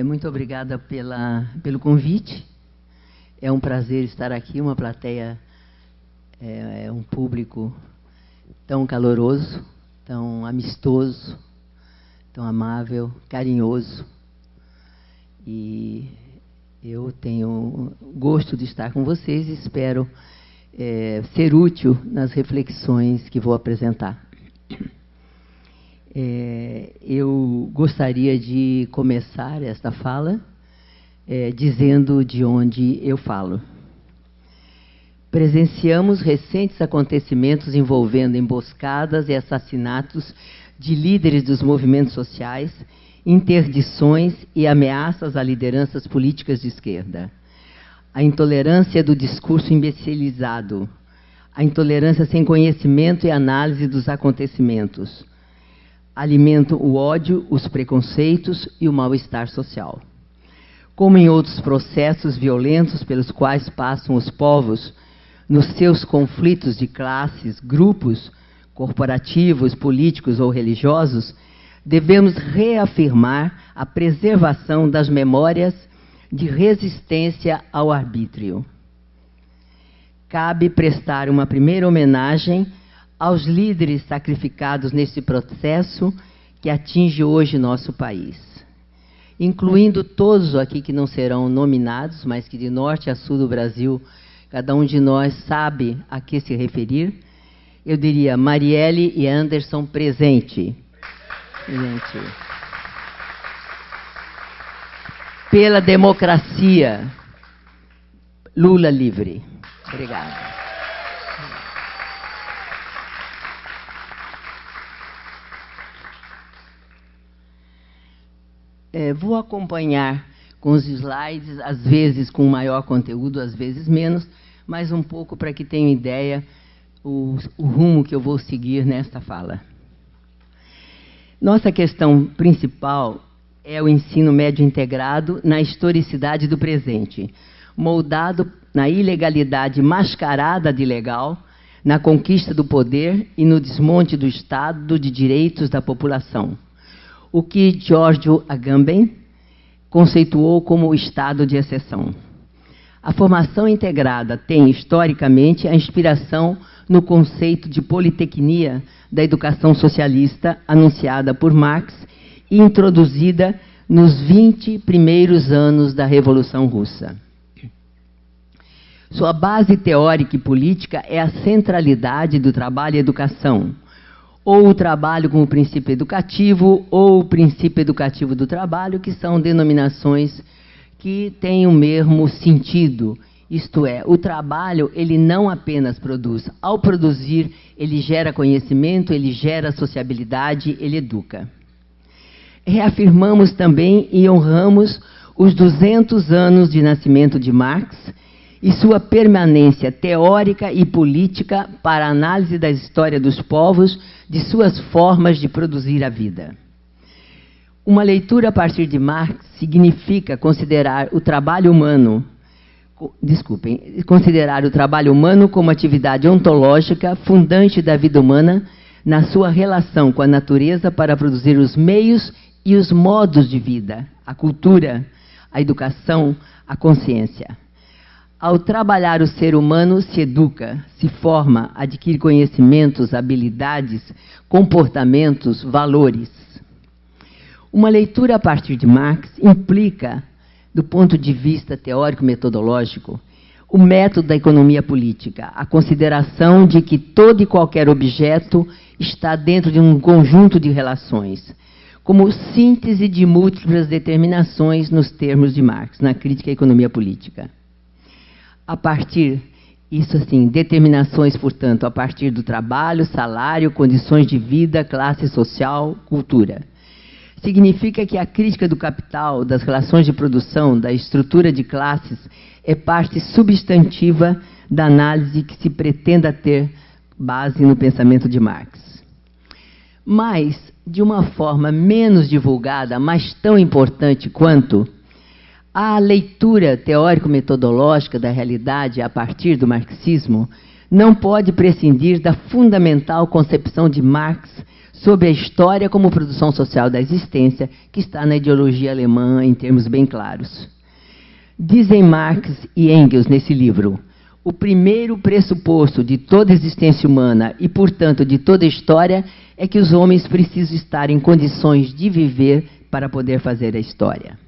Muito obrigada pelo convite. É um prazer estar aqui, uma plateia, um público tão caloroso, tão amistoso, tão amável, carinhoso. E eu tenho gosto de estar com vocês e espero ser útil nas reflexões que vou apresentar. Eu gostaria de começar esta fala dizendo de onde eu falo. Presenciamos recentes acontecimentos envolvendo emboscadas e assassinatos de líderes dos movimentos sociais, interdições e ameaças a lideranças políticas de esquerda. A intolerância do discurso imbecilizado, a intolerância sem conhecimento e análise dos acontecimentos, alimentam o ódio, os preconceitos e o mal-estar social. Como em outros processos violentos pelos quais passam os povos, nos seus conflitos de classes, grupos, corporativos, políticos ou religiosos, devemos reafirmar a preservação das memórias de resistência ao arbítrio. Cabe prestar uma primeira homenagem aos líderes sacrificados nesse processo que atinge hoje nosso país, incluindo todos aqui que não serão nominados, mas que de norte a sul do Brasil, cada um de nós sabe a que se referir. Eu diria Marielle e Anderson presente. Pela democracia, Lula livre. Obrigada. Vou acompanhar com os slides, às vezes com maior conteúdo, às vezes menos, mas um pouco para que tenham ideia o rumo que eu vou seguir nesta fala. Nossa questão principal é o ensino médio integrado na historicidade do presente, moldado na ilegalidade mascarada de legal, na conquista do poder e no desmonte do Estado de direitos da população, o que Giorgio Agamben conceituou como o estado de exceção. A formação integrada tem, historicamente, a inspiração no conceito de politecnia da educação socialista anunciada por Marx e introduzida nos 20 primeiros anos da Revolução Russa. Sua base teórica e política é a centralidade do trabalho e educação, ou o trabalho como princípio educativo, ou o princípio educativo do trabalho, que são denominações que têm o mesmo sentido. Isto é, o trabalho, ele não apenas produz. Ao produzir, ele gera conhecimento, ele gera sociabilidade, ele educa. Reafirmamos também e honramos os 200 anos de nascimento de Marx e sua permanência teórica e política para a análise da história dos povos, de suas formas de produzir a vida. Uma leitura a partir de Marx significa considerar o trabalho humano, considerar o trabalho humano como atividade ontológica fundante da vida humana na sua relação com a natureza para produzir os meios e os modos de vida, a cultura, a educação, a consciência. Ao trabalhar o ser humano, se educa, se forma, adquire conhecimentos, habilidades, comportamentos, valores. Uma leitura a partir de Marx implica, do ponto de vista teórico-metodológico, o método da economia política, a consideração de que todo e qualquer objeto está dentro de um conjunto de relações, como síntese de múltiplas determinações nos termos de Marx, na crítica à economia política. A partir, isso assim, determinações, portanto, a partir do trabalho, salário, condições de vida, classe social, cultura. Significa que a crítica do capital, das relações de produção, da estrutura de classes, é parte substantiva da análise que se pretenda ter base no pensamento de Marx. Mas, de uma forma menos divulgada, mas tão importante quanto, a leitura teórico-metodológica da realidade a partir do marxismo não pode prescindir da fundamental concepção de Marx sobre a história como produção social da existência, que está na ideologia alemã em termos bem claros. Dizem Marx e Engels nesse livro: o primeiro pressuposto de toda existência humana e, portanto, de toda história é que os homens precisam estar em condições de viver para poder fazer a história.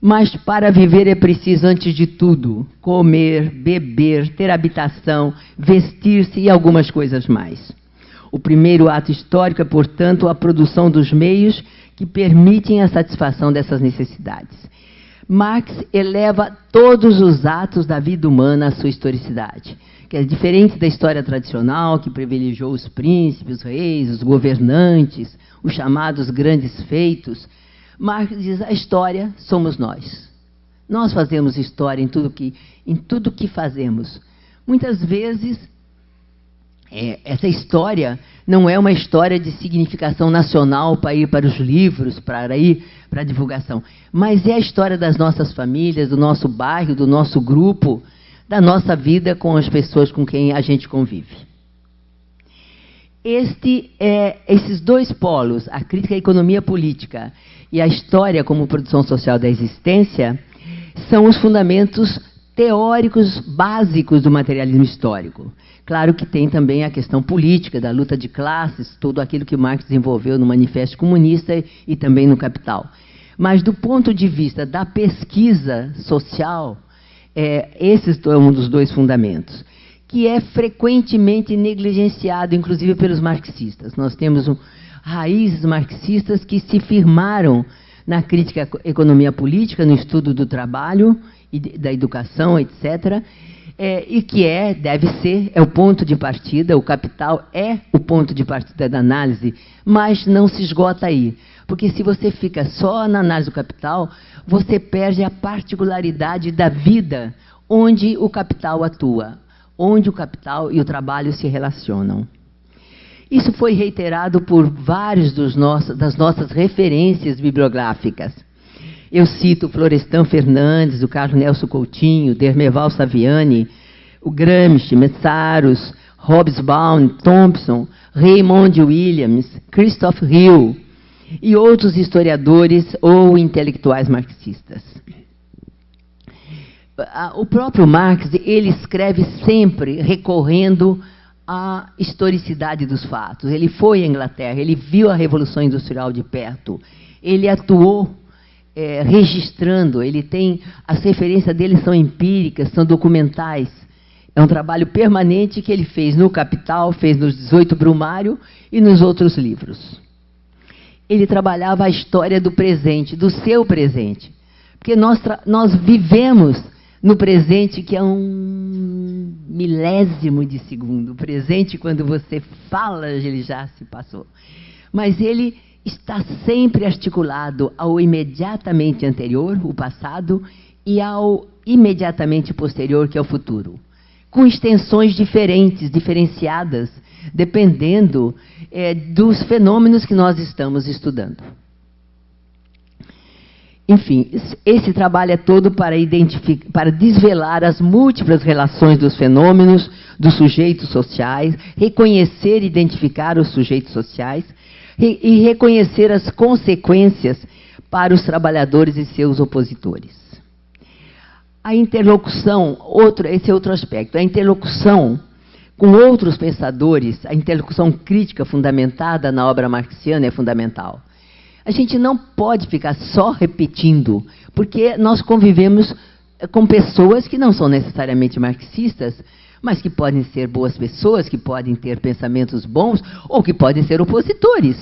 Mas para viver é preciso, antes de tudo, comer, beber, ter habitação, vestir-se e algumas coisas mais. O primeiro ato histórico é, portanto, a produção dos meios que permitem a satisfação dessas necessidades. Marx eleva todos os atos da vida humana à sua historicidade, que é diferente da história tradicional, que privilegiou os príncipes, os reis, os governantes, os chamados grandes feitos. Marx diz: a história somos nós. Nós fazemos história em tudo que fazemos. Muitas vezes, essa história não é uma história de significação nacional para ir para os livros, para ir para a divulgação, mas é a história das nossas famílias, do nosso bairro, do nosso grupo, da nossa vida com as pessoas com quem a gente convive. Esses dois polos, a crítica à economia política e a história como produção social da existência, são os fundamentos teóricos básicos do materialismo histórico. Claro que tem também a questão política, da luta de classes, tudo aquilo que Marx desenvolveu no Manifesto Comunista e também no Capital. Mas, do ponto de vista da pesquisa social, esse é um dos dois fundamentos, que é frequentemente negligenciado, inclusive pelos marxistas. Nós temos raízes marxistas que se firmaram na crítica à economia política, no estudo do trabalho e da educação, etc., e que deve ser o ponto de partida. O Capital é o ponto de partida da análise, mas não se esgota aí. Porque se você fica só na análise do Capital, você perde a particularidade da vida onde o capital atua, onde o capital e o trabalho se relacionam. Isso foi reiterado por vários das nossas referências bibliográficas. Eu cito Florestan Fernandes, o Carlos Nelson Coutinho, Dermeval Saviani, o Gramsci, Messaros, Hobsbawm, Thompson, Raymond Williams, Christoph Hill e outros historiadores ou intelectuais marxistas. O próprio Marx, ele escreve sempre recorrendo à historicidade dos fatos. Ele foi à Inglaterra, ele viu a Revolução Industrial de perto, ele atuou registrando, as referências dele são empíricas, são documentais. É um trabalho permanente que ele fez no Capital, fez nos 18 Brumário e nos outros livros. Ele trabalhava a história do presente, do seu presente. Porque nós vivemos no presente, que é um milésimo de segundo. O presente, quando você fala, ele já se passou. Mas ele está sempre articulado ao imediatamente anterior, o passado, e ao imediatamente posterior, que é o futuro, com extensões diferenciadas, dependendo dos fenômenos que nós estamos estudando. Enfim, esse trabalho é todo para desvelar as múltiplas relações dos fenômenos, dos sujeitos sociais, reconhecer e identificar os sujeitos sociais, e reconhecer as consequências para os trabalhadores e seus opositores. A interlocução, esse é outro aspecto, a interlocução com outros pensadores, a interlocução crítica fundamentada na obra marxiana é fundamental. A gente não pode ficar só repetindo, porque nós convivemos com pessoas que não são necessariamente marxistas, mas que podem ser boas pessoas, que podem ter pensamentos bons, ou que podem ser opositores.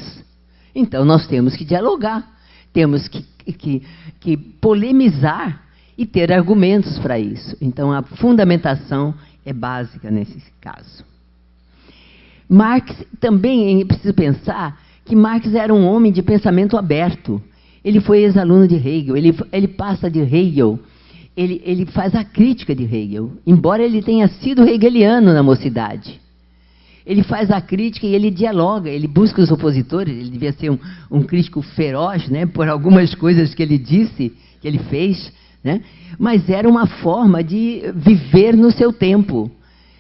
Então, nós temos que dialogar, temos que polemizar e ter argumentos para isso. Então, a fundamentação é básica nesse caso. Marx, também é preciso pensar que Marx era um homem de pensamento aberto. Ele foi ex-aluno de Hegel, ele passa de Hegel, ele faz a crítica de Hegel, embora ele tenha sido hegeliano na mocidade. Ele faz a crítica e ele dialoga, ele busca os opositores, ele devia ser um crítico feroz, né, por algumas coisas que ele disse, que ele fez, né, mas era uma forma de viver no seu tempo,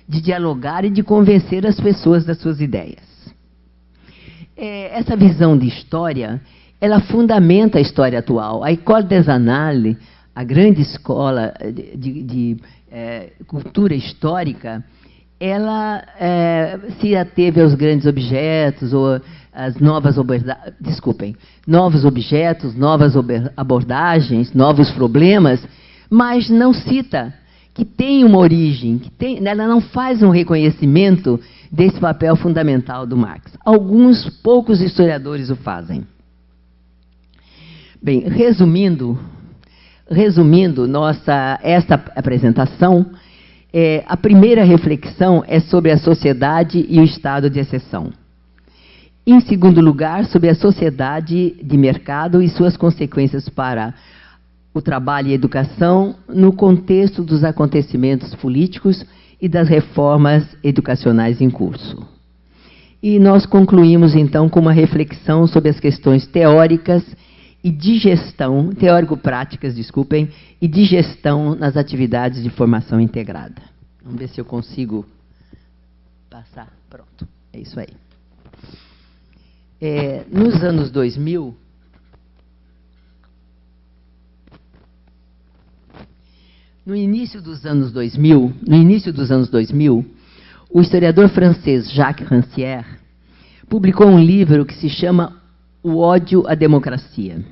de dialogar e de convencer as pessoas das suas ideias. essa visão de história, ela fundamenta a história atual. A École des Annales, a grande escola de cultura histórica, ela se ateve aos grandes objetos, ou as novos objetos, novas abordagens, novos problemas, mas não cita que tem uma origem, ela não faz um reconhecimento desse papel fundamental do Marx. Alguns poucos historiadores o fazem. Bem, resumindo esta apresentação, a primeira reflexão é sobre a sociedade e o estado de exceção. Em segundo lugar, sobre a sociedade de mercado e suas consequências para o trabalho e a educação no contexto dos acontecimentos políticos e das reformas educacionais em curso. E nós concluímos, então, com uma reflexão sobre as questões teóricas e de gestão, teórico-práticas, desculpem, e de gestão nas atividades de formação integrada. Vamos ver se eu consigo passar. Pronto, é isso aí. Nos anos 2000, no início dos anos 2000, o historiador francês Jacques Rancière publicou um livro que se chama O ódio à democracia.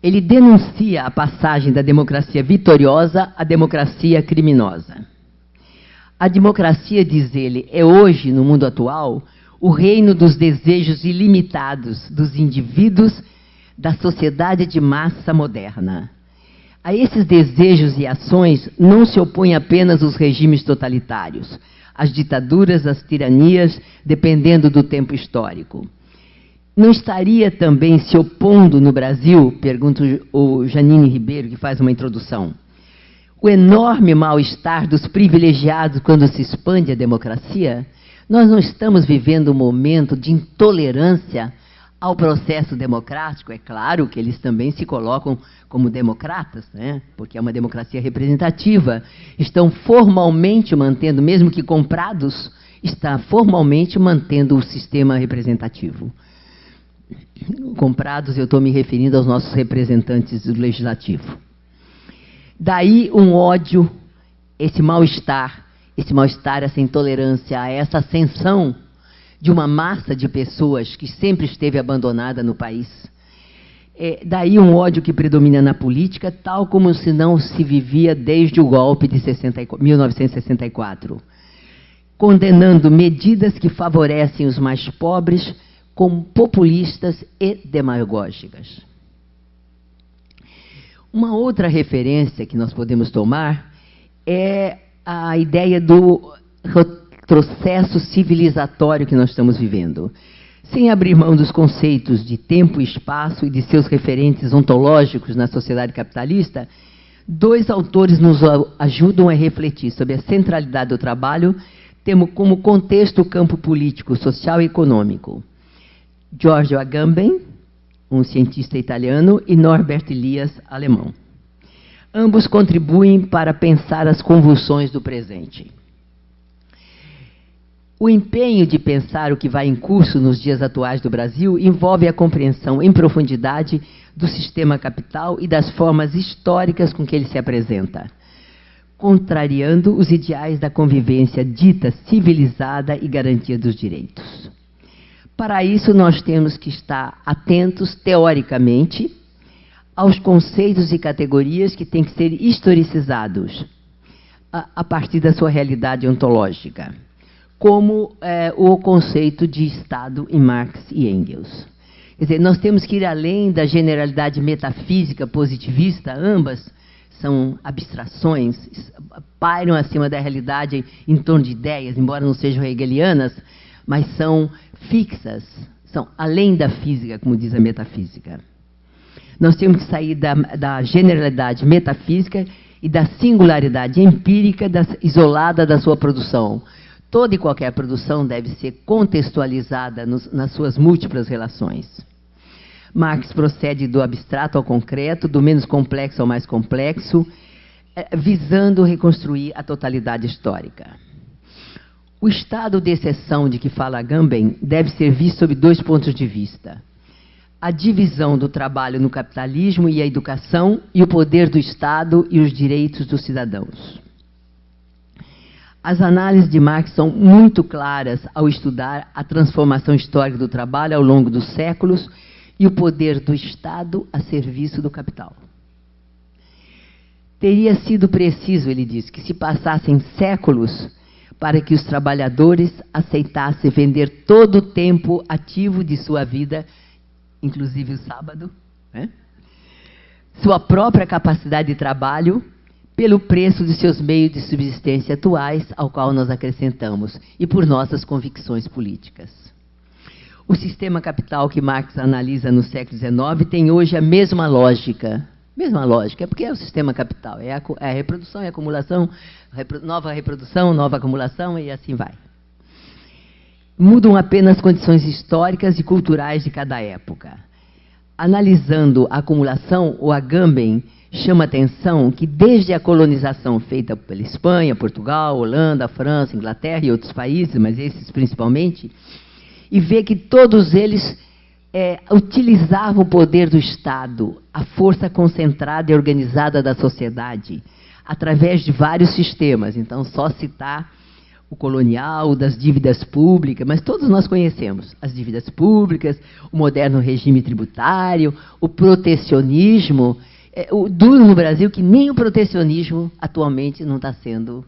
Ele denuncia a passagem da democracia vitoriosa à democracia criminosa. A democracia, diz ele, é hoje, no mundo atual, o reino dos desejos ilimitados dos indivíduos da sociedade de massa moderna. A esses desejos e ações não se opõem apenas os regimes totalitários, as ditaduras, as tiranias, dependendo do tempo histórico. Não estaria também se opondo no Brasil, pergunta o Janine Ribeiro, que faz uma introdução, o enorme mal-estar dos privilegiados quando se expande a democracia? Nós não estamos vivendo um momento de intolerância ao processo democrático. É claro que eles também se colocam como democratas, né? Porque é uma democracia representativa. Estão formalmente mantendo, mesmo que comprados, está formalmente mantendo o sistema representativo. Comprados, eu estou me referindo aos nossos representantes do legislativo. Daí um ódio, esse mal-estar, essa intolerância, essa ascensão de uma massa de pessoas que sempre esteve abandonada no país. Daí um ódio que predomina na política, tal como se não se vivia desde o golpe de 1964, condenando medidas que favorecem os mais pobres como populistas e demagógicas. Uma outra referência que nós podemos tomar é a ideia do retrocesso civilizatório que nós estamos vivendo. Sem abrir mão dos conceitos de tempo e espaço e de seus referentes ontológicos na sociedade capitalista, dois autores nos ajudam a refletir sobre a centralidade do trabalho, tendo como contexto o campo político, social e econômico. Giorgio Agamben, um cientista italiano, e Norbert Elias, alemão. Ambos contribuem para pensar as convulsões do presente. O empenho de pensar o que vai em curso nos dias atuais do Brasil envolve a compreensão em profundidade do sistema capital e das formas históricas com que ele se apresenta, contrariando os ideais da convivência dita civilizada e garantia dos direitos. Para isso, nós temos que estar atentos, teoricamente, aos conceitos e categorias que têm que ser historicizados a partir da sua realidade ontológica, como o conceito de Estado em Marx e Engels. Quer dizer, nós temos que ir além da generalidade metafísica positivista, ambas são abstrações, pairam acima da realidade em torno de ideias, embora não sejam hegelianas, mas são fixas, são além da física, como diz a metafísica. Nós temos que sair da generalidade metafísica e da singularidade empírica isolada da sua produção. Toda e qualquer produção deve ser contextualizada nas suas múltiplas relações. Marx procede do abstrato ao concreto, do menos complexo ao mais complexo, visando reconstruir a totalidade histórica. O estado de exceção de que fala Agamben deve ser visto sob dois pontos de vista: a divisão do trabalho no capitalismo e a educação, e o poder do Estado e os direitos dos cidadãos. As análises de Marx são muito claras ao estudar a transformação histórica do trabalho ao longo dos séculos e o poder do Estado a serviço do capital. Teria sido preciso, ele diz, que se passassem séculos para que os trabalhadores aceitassem vender todo o tempo ativo de sua vida, inclusive o sábado, né? Sua própria capacidade de trabalho, pelo preço de seus meios de subsistência atuais, ao qual nós acrescentamos, e por nossas convicções políticas. O sistema capital que Marx analisa no século XIX tem hoje a mesma lógica, porque é o sistema capital, é a reprodução e acumulação, nova reprodução, nova acumulação, e assim vai. Mudam apenas condições históricas e culturais de cada época. Analisando a acumulação, o Agamben chama atenção que desde a colonização feita pela Espanha, Portugal, Holanda, França, Inglaterra e outros países, mas esses principalmente, e vê que todos eles utilizavam o poder do Estado, a força concentrada e organizada da sociedade, através de vários sistemas. Então, só citar o colonial, das dívidas públicas, mas todos nós conhecemos as dívidas públicas, o moderno regime tributário, o protecionismo. O duro no Brasil que nem o protecionismo atualmente não está sendo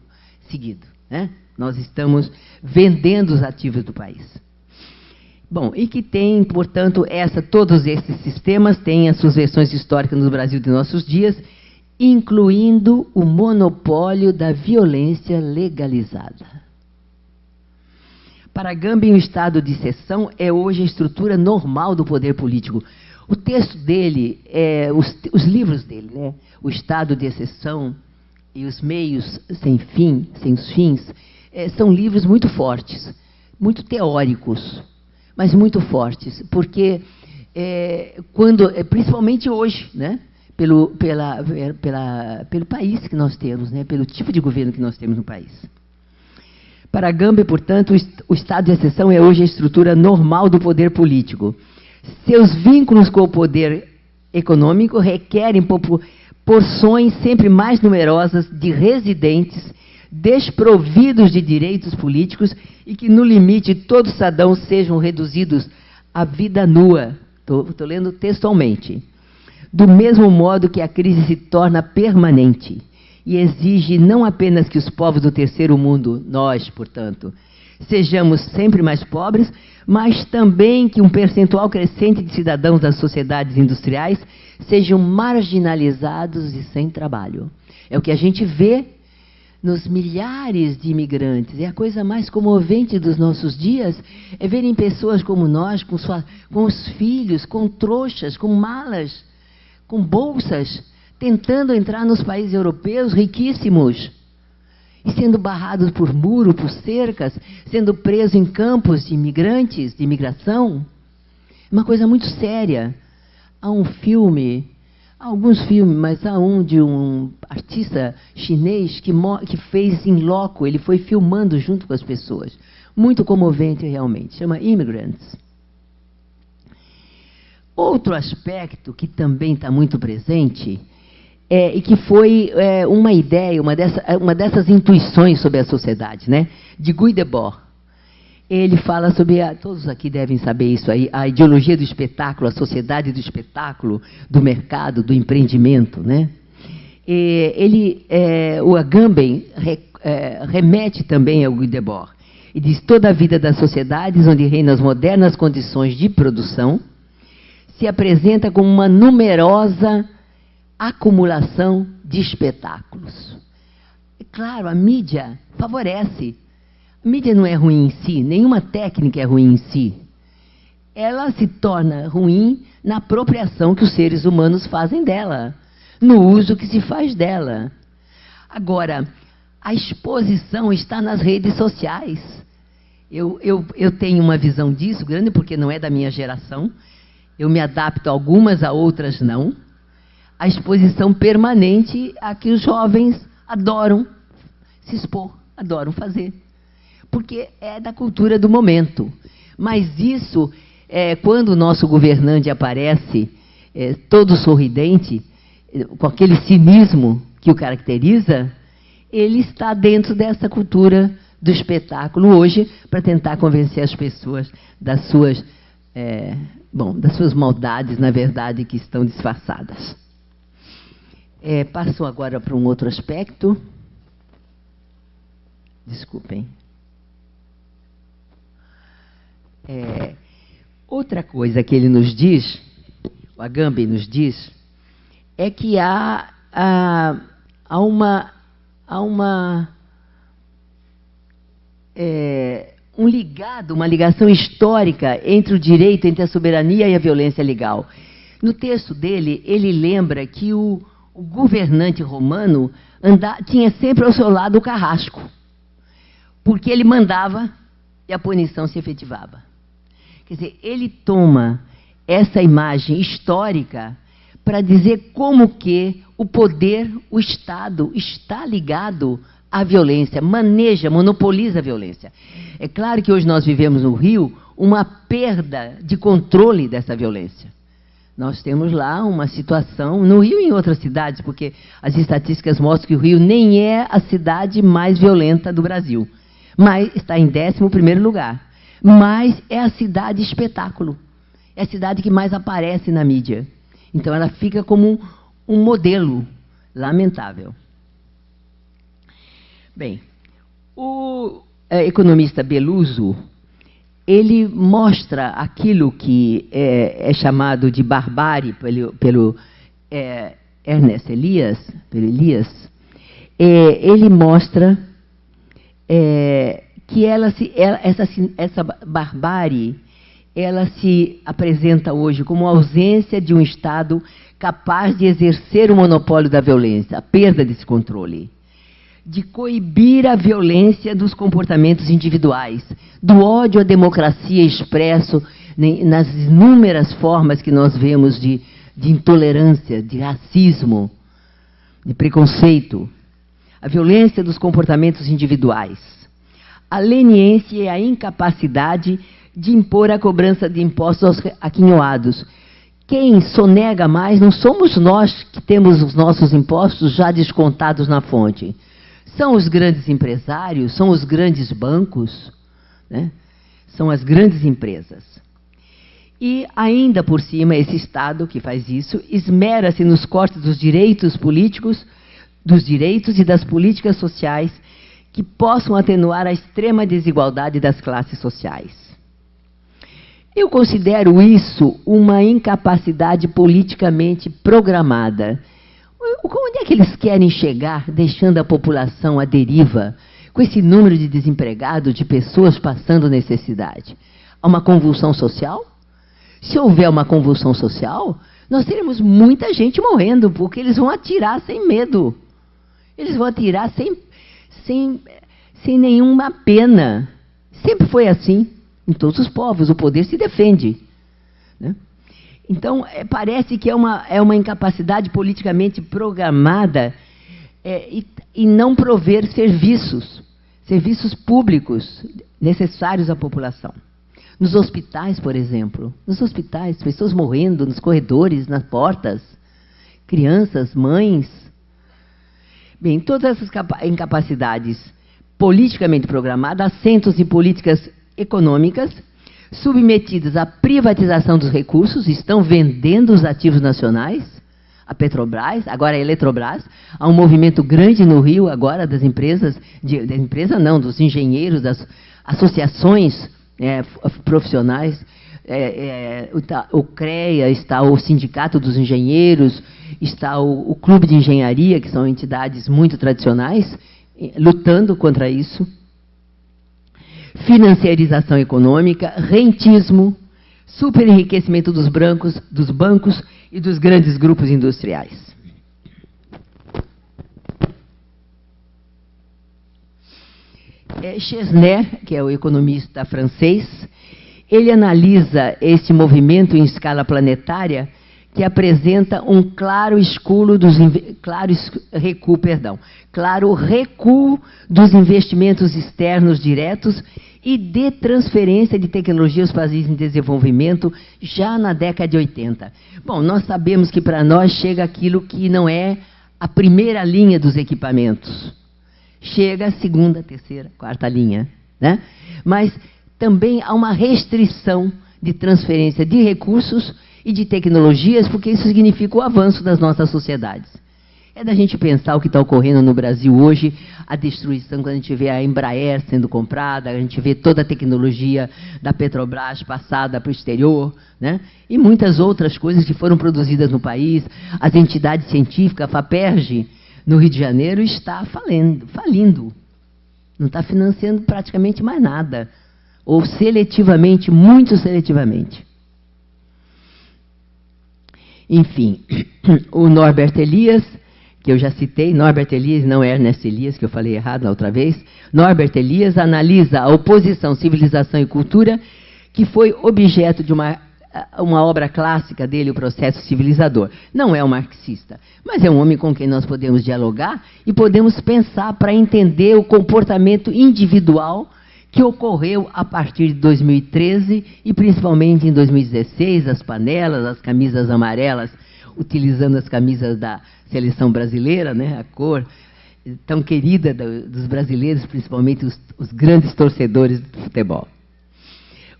seguido, né? Nós estamos vendendo os ativos do país. Bom, e que tem, portanto, todos esses sistemas têm as suas versões históricas no Brasil de nossos dias, incluindo o monopólio da violência legalizada. Para Agamben, o estado de exceção é hoje a estrutura normal do poder político. O texto dele, os livros dele, né? O Estado de Exceção e os Meios sem fim, sem os fins, são livros muito fortes, muito teóricos, mas muito fortes, porque principalmente hoje, né? Pelo país que nós temos, né? Pelo tipo de governo que nós temos no país. Para Agamben, portanto, o Estado de Exceção é hoje a estrutura normal do poder político. Seus vínculos com o poder econômico requerem porções sempre mais numerosas de residentes desprovidos de direitos políticos e que, no limite, todos os cidadãos sejam reduzidos à vida nua. Estou lendo textualmente. Do mesmo modo que a crise se torna permanente e exige não apenas que os povos do terceiro mundo, nós, portanto, sejamos sempre mais pobres, mas também que um percentual crescente de cidadãos das sociedades industriais sejam marginalizados e sem trabalho. É o que a gente vê nos milhares de imigrantes. É a coisa mais comovente dos nossos dias, é verem pessoas como nós, com os filhos, com trouxas, com malas, com bolsas, tentando entrar nos países europeus riquíssimos, e sendo barrados por muro, por cercas, sendo presos em campos de imigrantes, de imigração. É uma coisa muito séria. Há um filme, há alguns filmes, mas há um de um artista chinês que fez em loco, ele foi filmando junto com as pessoas. Muito comovente realmente, chama Immigrants. Outro aspecto que também está muito presente e que foi uma ideia, uma dessas intuições sobre a sociedade, né? De Guy Debord. Ele fala sobre, todos aqui devem saber isso aí, a ideologia do espetáculo, a sociedade do espetáculo, do mercado, do empreendimento, né? O Agamben remete também ao Guy Debord. E diz: toda a vida das sociedades onde reinam as modernas condições de produção se apresenta como uma numerosa acumulação de espetáculos. É claro, a mídia favorece. A mídia não é ruim em si, nenhuma técnica é ruim em si. Ela se torna ruim na apropriação que os seres humanos fazem dela, no uso que se faz dela. Agora, a exposição está nas redes sociais. Eu tenho uma visão disso grande, porque não é da minha geração. Eu me adapto a algumas, a outras não. A exposição permanente a que os jovens adoram se expor, adoram fazer. porque é da cultura do momento. Mas isso, quando o nosso governante aparece todo sorridente, com aquele cinismo que o caracteriza, ele está dentro dessa cultura do espetáculo hoje para tentar convencer as pessoas das suas maldades, na verdade, que estão disfarçadas. Passo agora para um outro aspecto. Desculpem. Outra coisa que ele nos diz, o Agamben nos diz, é que há uma ligação histórica entre o direito, entre a soberania e a violência legal. No texto dele, ele lembra que o governante romano tinha sempre ao seu lado o carrasco, porque ele mandava e a punição se efetivava. Quer dizer, ele toma essa imagem histórica para dizer como que o poder, o Estado, está ligado à violência, monopoliza a violência. É claro que hoje nós vivemos no Rio uma perda de controle dessa violência. Nós temos lá uma situação, no Rio e em outras cidades, porque as estatísticas mostram que o Rio nem é a cidade mais violenta do Brasil, mas está em 11º lugar. Mas é a cidade espetáculo, é a cidade que mais aparece na mídia. Então ela fica como um modelo lamentável. Bem, o economista Beloso, ele mostra aquilo que é chamado de barbárie pelo Ernest Elias, ele mostra que essa barbárie, ela se apresenta hoje como a ausência de um Estado capaz de exercer o monopólio da violência, a perda desse controle, de coibir a violência dos comportamentos individuais, do ódio à democracia expresso nas inúmeras formas que nós vemos de intolerância, de racismo, de preconceito, a violência dos comportamentos individuais, a leniência e a incapacidade de impor a cobrança de impostos aos aquinhoados. Quem sonega mais não somos nós que temos os nossos impostos já descontados na fonte. São os grandes empresários, são os grandes bancos, né? São as grandes empresas. E, ainda por cima, esse Estado que faz isso, esmera-se nos cortes dos direitos políticos, dos direitos e das políticas sociais que possam atenuar a extrema desigualdade das classes sociais. Eu considero isso uma incapacidade politicamente programada. Onde é que eles querem chegar, deixando a população à deriva, com esse número de desempregados, de pessoas passando necessidade? A uma convulsão social? Se houver uma convulsão social, nós teremos muita gente morrendo, porque eles vão atirar sem medo. Eles vão atirar sem nenhuma pena. Sempre foi assim. Em todos os povos, o poder se defende, né? Então, parece que é uma incapacidade politicamente programada e não prover serviços públicos necessários à população. Nos hospitais, por exemplo, pessoas morrendo nos corredores, nas portas, crianças, mães. Bem, todas essas incapacidades politicamente programadas assentam-se em políticas econômicas, submetidas à privatização dos recursos, estão vendendo os ativos nacionais, a Petrobras, agora a Eletrobras, há um movimento grande no Rio agora das empresas, dos engenheiros, das associações profissionais, o CREA, está o Sindicato dos Engenheiros, está o Clube de Engenharia, que são entidades muito tradicionais, lutando contra isso. Financiarização econômica, rentismo, superenriquecimento dos bancos e dos grandes grupos industriais. Chesner, que é o economista francês, ele analisa esse movimento em escala planetária, que apresenta um claro recuo dos investimentos externos diretos e de transferência de tecnologia aos países em desenvolvimento já na década de 80. Bom, nós sabemos que para nós chega aquilo que não é a primeira linha dos equipamentos. Chega a segunda, terceira, quarta linha, né? Mas também há uma restrição de transferência de recursos e de tecnologias, porque isso significa o avanço das nossas sociedades. É da gente pensar o que está ocorrendo no Brasil hoje, a destruição, quando a gente vê a Embraer sendo comprada, a gente vê toda a tecnologia da Petrobras passada para o exterior, né? E muitas outras coisas que foram produzidas no país. As entidades científicas, a FAPERJ, no Rio de Janeiro, está falindo. Não está financiando praticamente mais nada. Ou seletivamente, muito seletivamente. Enfim, o Norbert Elias, que eu já citei, Norbert Elias, não é Ernest Elias, que eu falei errado na outra vez. Norbert Elias analisa a oposição civilização e cultura, que foi objeto de uma obra clássica dele, O Processo Civilizador. Não é um marxista, mas é um homem com quem nós podemos dialogar e podemos pensar para entender o comportamento individual que ocorreu a partir de 2013 e principalmente em 2016, as panelas, as camisas amarelas, utilizando as camisas da seleção brasileira, né, a cor tão querida dos brasileiros, principalmente os grandes torcedores do futebol.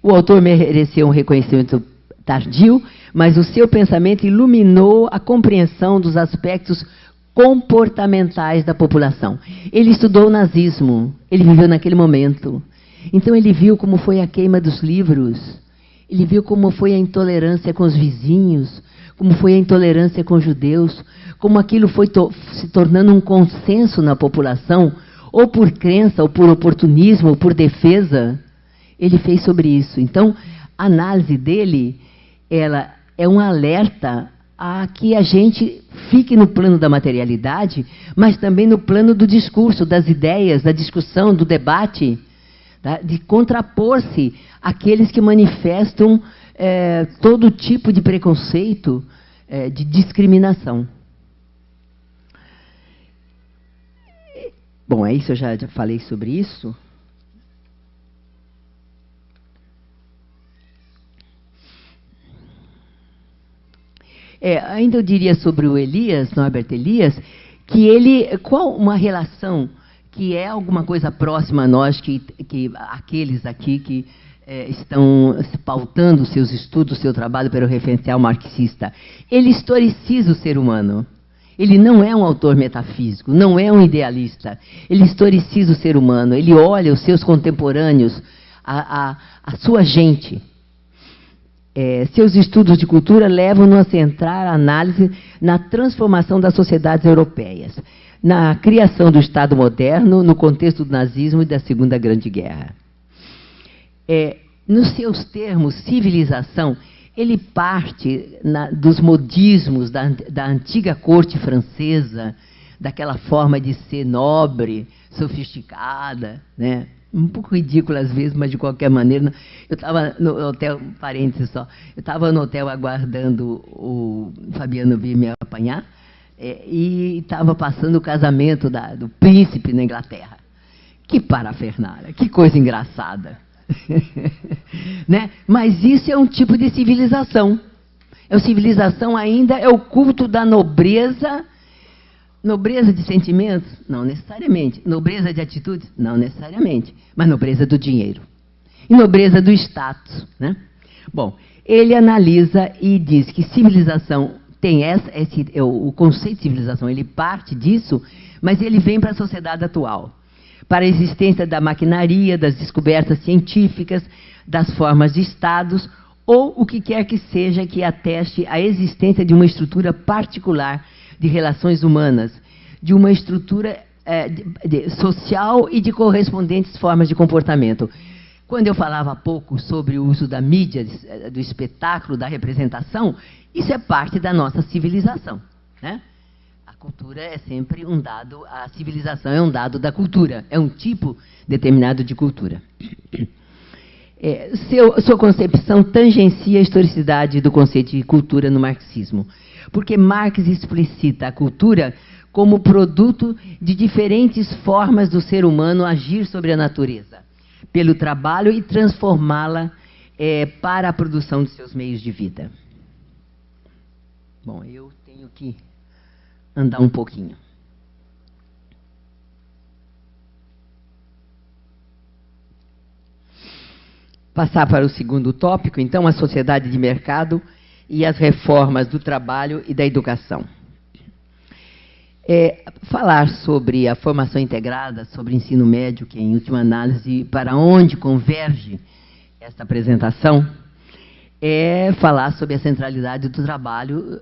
O autor mereceu um reconhecimento tardio, mas o seu pensamento iluminou a compreensão dos aspectos comportamentais da população. Ele estudou o nazismo, ele viveu naquele momento. Então ele viu como foi a queima dos livros, ele viu como foi a intolerância com os vizinhos, como foi a intolerância com os judeus, como aquilo foi se tornando um consenso na população, ou por crença, ou por oportunismo, ou por defesa. Ele fez sobre isso. Então, a análise dele, ela é um alerta a que a gente fique no plano da materialidade, mas também no plano do discurso, das ideias, da discussão, do debate, tá? De contrapor-se àqueles que manifestam todo tipo de preconceito, de discriminação. Bom, é isso, eu já falei sobre isso. Ainda eu diria sobre o Elias, Norbert Elias, que ele, qual uma relação que é alguma coisa próxima a nós, que aqueles aqui que estão pautando seus estudos, seu trabalho pelo referencial marxista. Ele historiciza o ser humano. Ele não é um autor metafísico, não é um idealista. Ele historiciza o ser humano, ele olha os seus contemporâneos, a sua gente. Seus estudos de cultura levam-no a centrar a análise na transformação das sociedades europeias, na criação do Estado moderno, no contexto do nazismo e da Segunda Grande Guerra. Nos seus termos, civilização, ele parte dos modismos da antiga corte francesa, daquela forma de ser nobre, sofisticada, né? Um pouco ridícula às vezes, mas de qualquer maneira. Eu estava no hotel, parênteses só, eu estava no hotel aguardando o Fabiano vir me apanhar, e estava passando o casamento do príncipe na Inglaterra. Que parafernália, que coisa engraçada. Né? Mas isso é um tipo de civilização. A civilização ainda é o culto da nobreza. Nobreza de sentimentos? Não necessariamente. Nobreza de atitudes? Não necessariamente. Mas nobreza do dinheiro. E nobreza do status. Né? Bom, ele analisa e diz que civilização tem o conceito de civilização, ele parte disso, mas ele vem para a sociedade atual. Para a existência da maquinaria, das descobertas científicas, das formas de estados, ou o que quer que seja que ateste a existência de uma estrutura particular de relações humanas, de uma estrutura social e de correspondentes formas de comportamento. Quando eu falava há pouco sobre o uso da mídia, do espetáculo, da representação, isso é parte da nossa civilização, né? A cultura é sempre um dado, a civilização é um dado da cultura, é um tipo determinado de cultura. Sua concepção tangencia a historicidade do conceito de cultura no marxismo, porque Marx explicita a cultura como produto de diferentes formas do ser humano agir sobre a natureza, pelo trabalho e transformá-la para a produção de seus meios de vida. Bom, eu tenho que andar um pouquinho. Passar para o segundo tópico, então, a sociedade de mercado e as reformas do trabalho e da educação. Falar sobre a formação integrada, sobre ensino médio, que, em última análise, para onde converge esta apresentação, é falar sobre a centralidade do trabalho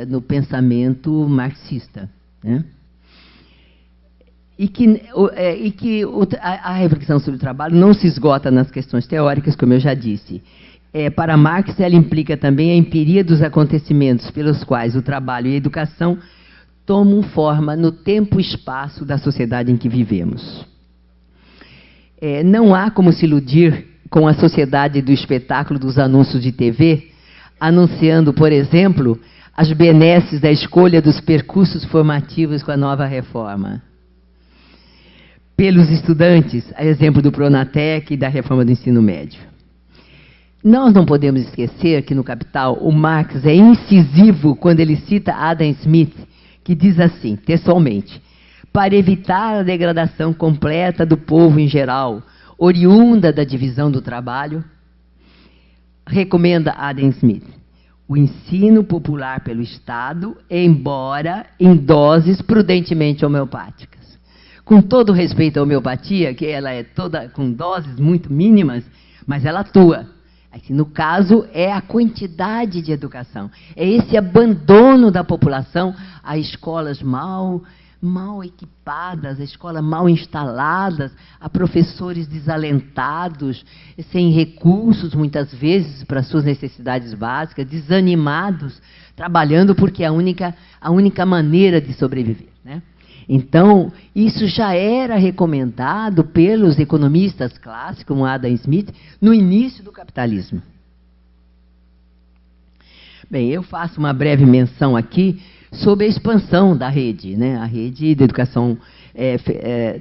no pensamento marxista, né? A reflexão sobre o trabalho não se esgota nas questões teóricas, como eu já disse. Para Marx, ela implica também a empiria dos acontecimentos pelos quais o trabalho e a educação tomam forma no tempo e espaço da sociedade em que vivemos. Não há como se iludir com a sociedade do espetáculo dos anúncios de TV, anunciando, por exemplo, as benesses da escolha dos percursos formativos com a nova reforma. Pelos estudantes, a exemplo do Pronatec e da reforma do ensino médio. Nós não podemos esquecer que no Capital o Marx é incisivo quando ele cita Adam Smith, que diz assim, textualmente: para evitar a degradação completa do povo em geral, oriunda da divisão do trabalho, recomenda Adam Smith o ensino popular pelo Estado, embora em doses prudentemente homeopáticas. Com todo respeito à homeopatia, que ela é toda com doses muito mínimas, mas ela atua. Assim, no caso, é a quantidade de educação. É esse abandono da população a escolas mal equipadas, a escolas mal instaladas, a professores desalentados, sem recursos, muitas vezes, para suas necessidades básicas, desanimados, trabalhando porque é a única maneira de sobreviver, né? Então, isso já era recomendado pelos economistas clássicos, como Adam Smith, no início do capitalismo. Bem, eu faço uma breve menção aqui sobre a expansão da rede, né? A rede de educação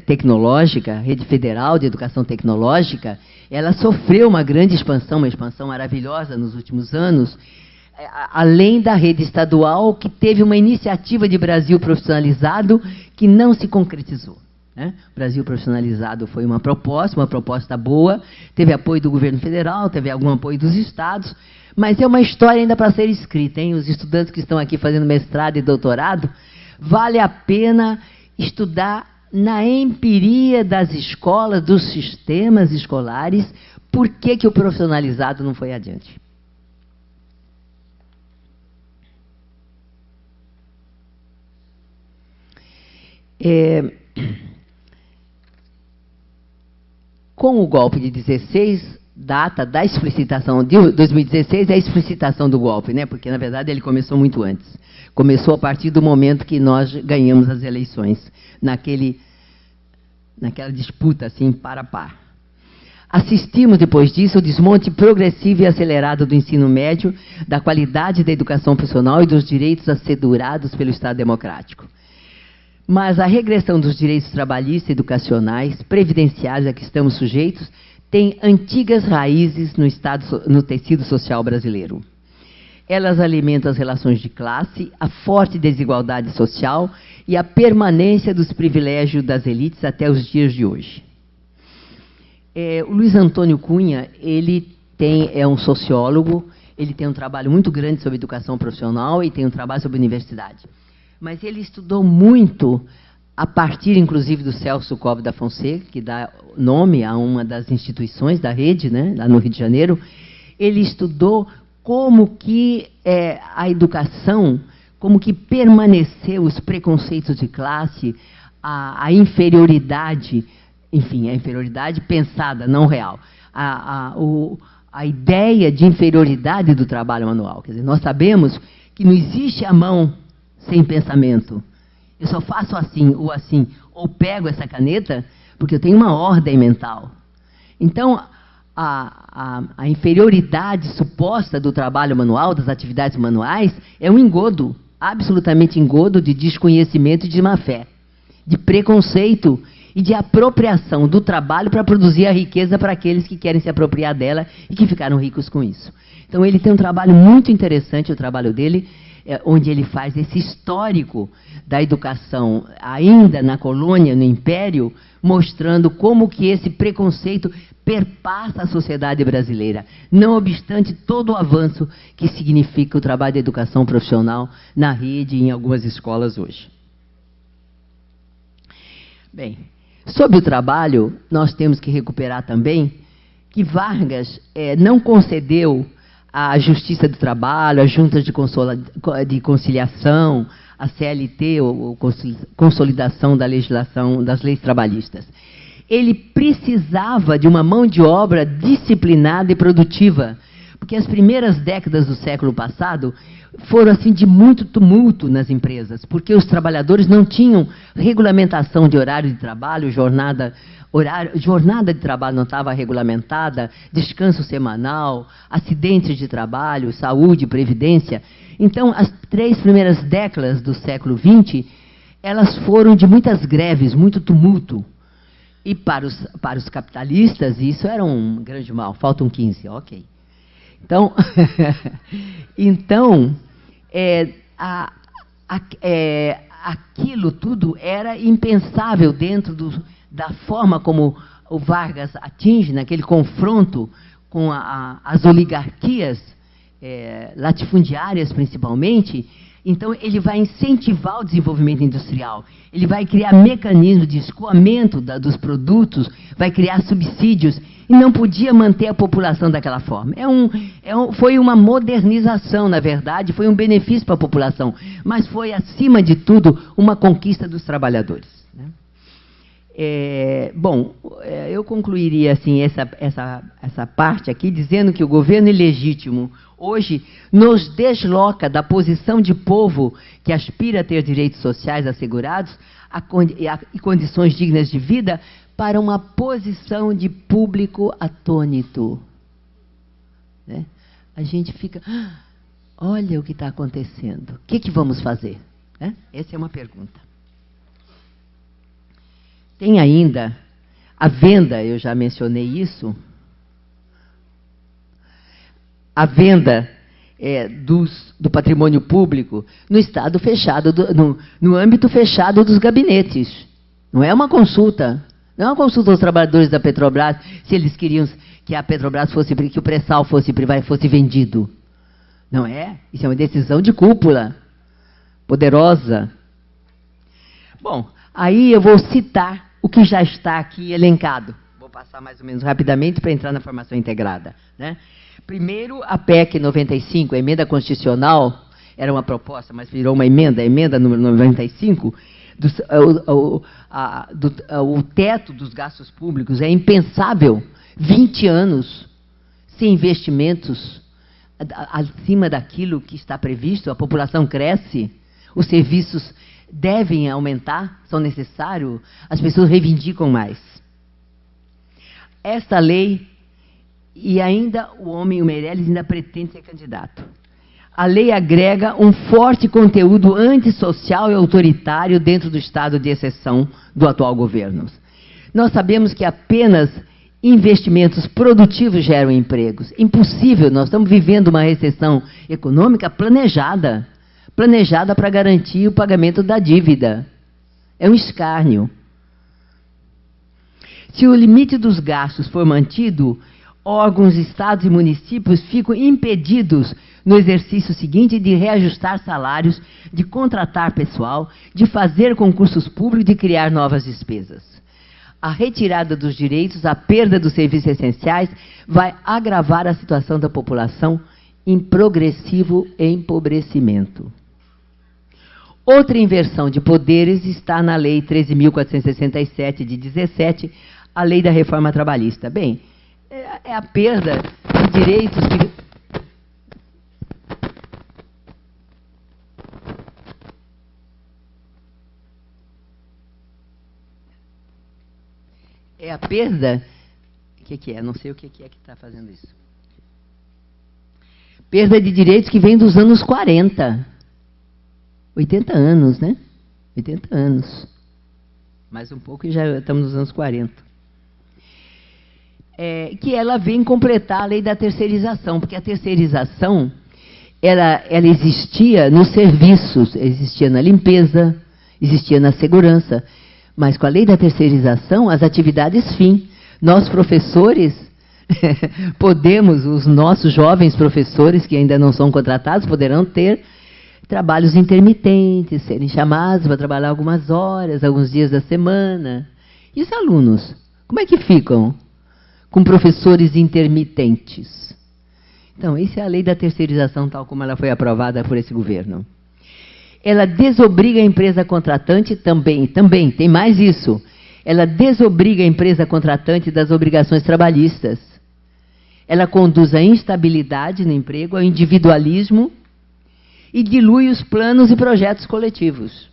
tecnológica, a rede federal de educação tecnológica, ela sofreu uma grande expansão, uma expansão maravilhosa nos últimos anos, além da rede estadual, que teve uma iniciativa de Brasil Profissionalizado que não se concretizou, né? Brasil Profissionalizado foi uma proposta boa, teve apoio do governo federal, teve algum apoio dos estados, mas é uma história ainda para ser escrita, hein? Os estudantes que estão aqui fazendo mestrado e doutorado, vale a pena estudar na empiria das escolas, dos sistemas escolares, por que o profissionalizado não foi adiante. Com o golpe de 16, data da explicitação de 2016 é a explicitação do golpe, né? Porque, na verdade, ele começou muito antes. Começou a partir do momento que nós ganhamos as eleições, naquela disputa, assim, par a par. Assistimos, depois disso, ao desmonte progressivo e acelerado do ensino médio, da qualidade da educação profissional e dos direitos assegurados pelo Estado democrático. Mas a regressão dos direitos trabalhistas, educacionais, previdenciários a que estamos sujeitos, tem antigas raízes no tecido social brasileiro. Elas alimentam as relações de classe, a forte desigualdade social e a permanência dos privilégios das elites até os dias de hoje. O Luiz Antônio Cunha, ele é um sociólogo, ele tem um trabalho muito grande sobre educação profissional e tem um trabalho sobre universidade. Mas ele estudou muito, a partir, inclusive, do Celso Covas da Fonseca, que dá nome a uma das instituições da rede, né, lá no Rio de Janeiro. Ele estudou como que a educação, como que permaneceu os preconceitos de classe, a inferioridade, enfim, a inferioridade pensada, não real. A ideia de inferioridade do trabalho manual. Quer dizer, nós sabemos que não existe a mão sem pensamento. Eu só faço assim, ou pego essa caneta, porque eu tenho uma ordem mental. Então, a inferioridade suposta do trabalho manual, das atividades manuais, é um engodo, absolutamente engodo de desconhecimento e de má-fé, de preconceito e de apropriação do trabalho para produzir a riqueza para aqueles que querem se apropriar dela e que ficaram ricos com isso. Então, ele tem um trabalho muito interessante, o trabalho dele, onde ele faz esse histórico da educação ainda na colônia, no Império, mostrando como que esse preconceito perpassa a sociedade brasileira, não obstante todo o avanço que significa o trabalho de educação profissional na rede e em algumas escolas hoje. Bem, sobre o trabalho, nós temos que recuperar também que Vargas não concedeu à Justiça do Trabalho, às juntas de conciliação, a CLT, ou consolidação da legislação, das leis trabalhistas. Ele precisava de uma mão de obra disciplinada e produtiva, porque as primeiras décadas do século passado foram assim de muito tumulto nas empresas, porque os trabalhadores não tinham regulamentação de horário de trabalho, jornada de trabalho não estava regulamentada, descanso semanal, acidentes de trabalho, saúde, previdência. Então, as 3 primeiras décadas do século XX, elas foram de muitas greves, muito tumulto. E para os capitalistas, isso era um grande mal. Faltam 15, ok. Então, aquilo tudo era impensável dentro da forma como o Vargas atinge, naquele confronto com as oligarquias latifundiárias, principalmente. Então, ele vai incentivar o desenvolvimento industrial, ele vai criar mecanismos de escoamento dos produtos, vai criar subsídios, e não podia manter a população daquela forma. Foi uma modernização, na verdade, foi um benefício para a população, mas foi, acima de tudo, uma conquista dos trabalhadores. Né? Eu concluiria assim, essa parte aqui, dizendo que o governo ilegítimo hoje nos desloca da posição de povo que aspira a ter direitos sociais assegurados e condições dignas de vida para uma posição de público atônito. Né? A gente fica, olha o que está acontecendo, o que vamos fazer? Né? Essa é uma pergunta. Tem ainda a venda, eu já mencionei isso, a venda do patrimônio público no estado fechado, no âmbito fechado dos gabinetes. Não é uma consulta. Não é uma consulta aos trabalhadores da Petrobras se eles queriam que a Petrobras que o pré-sal fosse vendido. Não é? Isso é uma decisão de cúpula, poderosa. Bom, aí eu vou citar o que já está aqui elencado. Vou passar mais ou menos rapidamente para entrar na formação integrada. Né? Primeiro, a PEC 95, a emenda constitucional, era uma proposta, mas virou uma emenda, a emenda número 95, o teto dos gastos públicos é impensável, 20 anos sem investimentos acima daquilo que está previsto, a população cresce, os serviços devem aumentar, são necessários, as pessoas reivindicam mais. Esta lei, e ainda o homem, o Meirelles, ainda pretende ser candidato. A lei agrega um forte conteúdo antissocial e autoritário dentro do estado de exceção do atual governo. Nós sabemos que apenas investimentos produtivos geram empregos. Impossível, nós estamos vivendo uma recessão econômica planejada para garantir o pagamento da dívida. É um escárnio. Se o limite dos gastos for mantido, órgãos, estados e municípios ficam impedidos no exercício seguinte de reajustar salários, de contratar pessoal, de fazer concursos públicos e de criar novas despesas. A retirada dos direitos, a perda dos serviços essenciais vai agravar a situação da população em progressivo empobrecimento. Outra inversão de poderes está na Lei 13.467, de 17, a Lei da Reforma Trabalhista. Bem, é a perda de direitos que... É a perda que é, não sei o que está fazendo isso. Perda de direitos que vem dos anos 40. 80 anos, né? 80 anos. Mais um pouco e já estamos nos anos 40. Que ela vem completar a lei da terceirização, porque a terceirização, ela existia nos serviços, existia na limpeza, existia na segurança, mas com a lei da terceirização, as atividades fim. Nós, professores, podemos, os nossos jovens professores, que ainda não são contratados, poderão ter trabalhos intermitentes, serem chamados para trabalhar algumas horas, alguns dias da semana. E os alunos? Como é que ficam com professores intermitentes? Então, essa é a lei da terceirização, tal como ela foi aprovada por esse governo. Ela desobriga a empresa contratante também, tem mais isso. Ela desobriga a empresa contratante das obrigações trabalhistas. Ela conduz à instabilidade no emprego, ao individualismo e dilui os planos e projetos coletivos.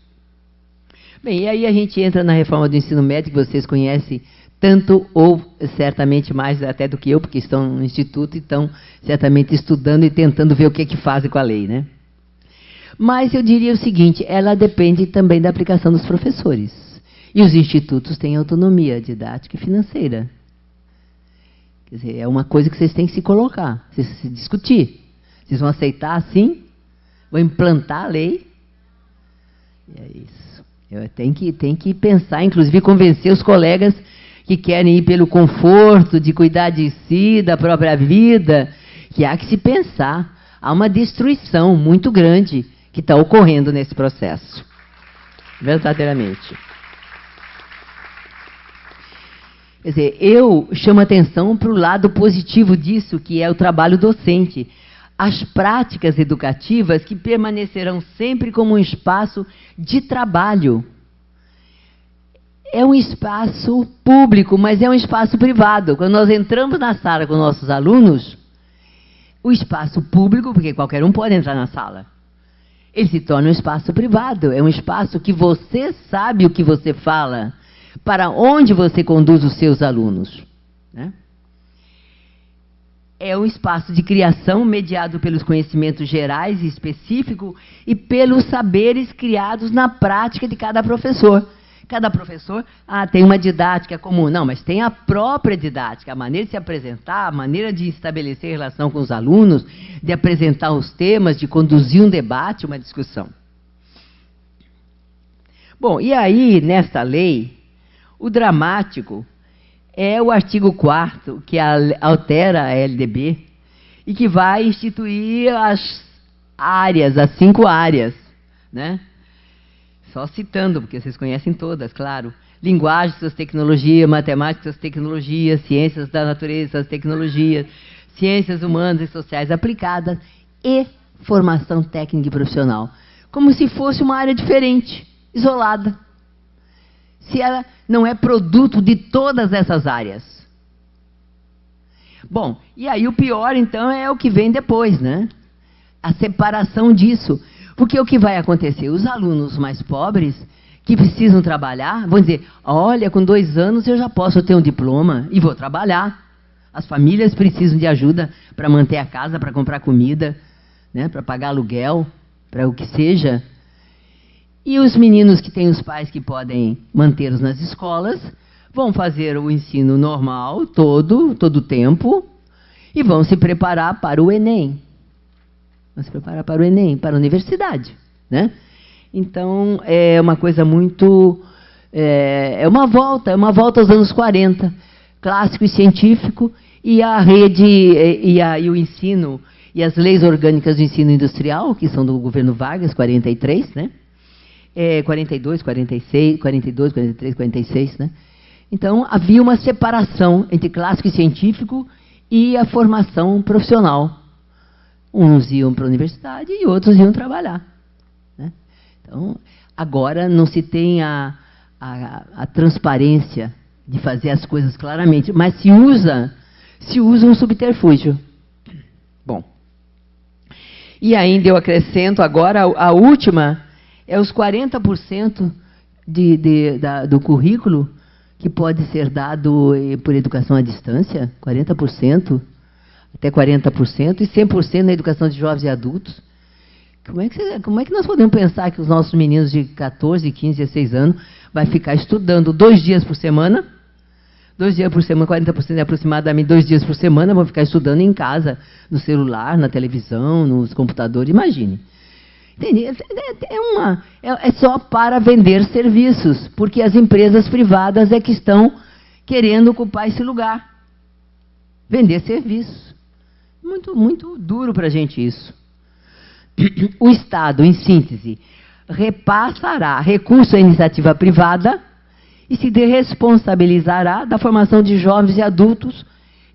Bem, e aí a gente entra na reforma do ensino médio, que vocês conhecem tanto ou certamente mais até do que eu, porque estão no instituto e estão certamente estudando e tentando ver o que é que fazem com a lei, né? Mas eu diria o seguinte, ela depende também da aplicação dos professores. E os institutos têm autonomia didática e financeira. Quer dizer, é uma coisa que vocês têm que se colocar, vocês se discutir. Vocês vão aceitar assim? Vão implantar a lei? E é isso. Tem que pensar, inclusive convencer os colegas que querem ir pelo conforto de cuidar de si, da própria vida, que há que se pensar. Há uma destruição muito grande que está ocorrendo nesse processo. Verdadeiramente. Quer dizer, eu chamo atenção para o lado positivo disso, que é o trabalho docente. As práticas educativas que permanecerão sempre como um espaço de trabalho. É um espaço público, mas é um espaço privado. Quando nós entramos na sala com nossos alunos, o espaço público, porque qualquer um pode entrar na sala, ele se torna um espaço privado. É um espaço que você sabe o que você fala, para onde você conduz os seus alunos, né? É um espaço de criação mediado pelos conhecimentos gerais e específicos e pelos saberes criados na prática de cada professor. Cada professor tem uma didática comum. Não, mas tem a própria didática, a maneira de se apresentar, a maneira de estabelecer relação com os alunos, de apresentar os temas, de conduzir um debate, uma discussão. Bom, e aí, nesta lei, o dramático é o artigo 4º, que altera a LDB, e que vai instituir as áreas, as 5 áreas, né? Só citando, porque vocês conhecem todas, claro. Linguagem, suas tecnologias, matemática, suas tecnologias, ciências da natureza, suas tecnologias, ciências humanas e sociais aplicadas e formação técnica e profissional. Como se fosse uma área diferente, isolada. Se ela não é produto de todas essas áreas. Bom, e aí o pior, então, é o que vem depois, né? A separação disso. Porque o que vai acontecer? Os alunos mais pobres, que precisam trabalhar, vão dizer, olha, com 2 anos eu já posso ter um diploma e vou trabalhar. As famílias precisam de ajuda para manter a casa, para comprar comida, né? Para pagar aluguel, para o que seja. E os meninos que têm os pais que podem mantê-los nas escolas, vão fazer o ensino normal todo o tempo, e vão se preparar para o Enem. Vão se preparar para o Enem, para a universidade, né? Então, é uma coisa muito... É uma volta aos anos 40, clássico e científico, e a rede, e o ensino, e as leis orgânicas do ensino industrial, que são do governo Vargas, 43, né? 42, 46, 42, 43, 46, né? Então, havia uma separação entre clássico e científico e a formação profissional. Uns iam para a universidade e outros iam trabalhar, né? Então, agora não se tem a transparência de fazer as coisas claramente, mas se usa um subterfúgio. Bom, e ainda eu acrescento agora a última... É os 40% do currículo que pode ser dado por educação à distância, 40%, até 40%, e 100% na educação de jovens e adultos. Como é que nós podemos pensar que os nossos meninos de 14, 15, 16 anos vai ficar estudando 2 dias por semana? 2 dias por semana, 40% é aproximadamente 2 dias por semana, vão ficar estudando em casa, no celular, na televisão, nos computadores, imagine. Entende? É só para vender serviços, porque as empresas privadas é que estão querendo ocupar esse lugar. Vender serviços. Muito, muito duro para a gente isso. O Estado, em síntese, repassará recurso à iniciativa privada e se responsabilizará da formação de jovens e adultos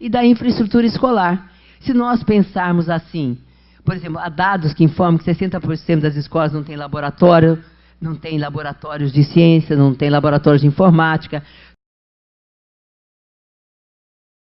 e da infraestrutura escolar. Se nós pensarmos assim, por exemplo, há dados que informam que 60% das escolas não têm laboratório, não têm laboratórios de ciência, não têm laboratórios de informática,